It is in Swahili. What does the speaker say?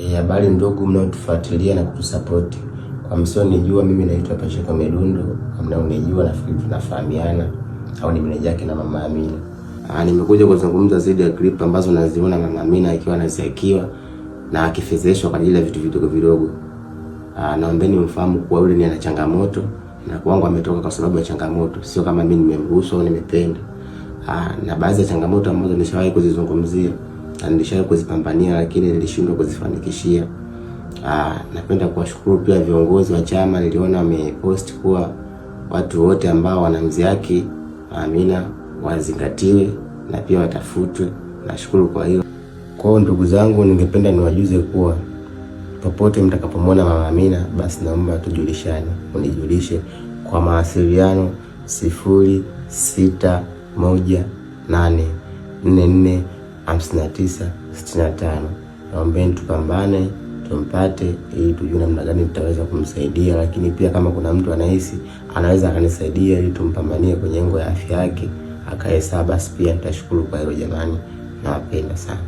Habari ndugu mnaotufuatilia na kutusupport. Kwa msionijua, mimi naitwa Pacheco Medundo. Mnaonijua nafikiri tunafahamiana au ni meneja yake na Mama Amina. Nimekuja kuzungumza zaidi ya clip ambazo naziona Mama Amina akiwa anaziakiwa na akifezeshwa kwa ajili ya vitu vidogo vidogo. Naombeni mfahamu kuwa yule ni ana changamoto na kwangu ametoka kwa sababu ya changamoto, sio kama mimi nimemruhusu au nimependa. Na baadhi ya changamoto ambazo nilishawahi kuzizungumzia na nilishawahi kuzipambania lakini nilishindwa kuzifanikishia. Napenda kuwashukuru pia viongozi wa chama. Niliona wamepost kuwa watu wote ambao wanamziaki Amina wazingatiwe na pia watafutwe. Nashukuru kwa hiyo. Kwa hiyo ndugu zangu, ningependa niwajuze kuwa popote mtakapomwona Mama Amina, basi naomba tujulishane. Unijulishe kwa mawasiliano 0611445965. Naombeni tupambane tumpate ili tujue namna gani tutaweza kumsaidia, lakini pia kama kuna mtu anahisi anaweza akanisaidia ili tumpambanie kwenye lengo ya afya yake akae sawa, basi pia nitashukuru kwa hilo jamani. Nawapenda sana.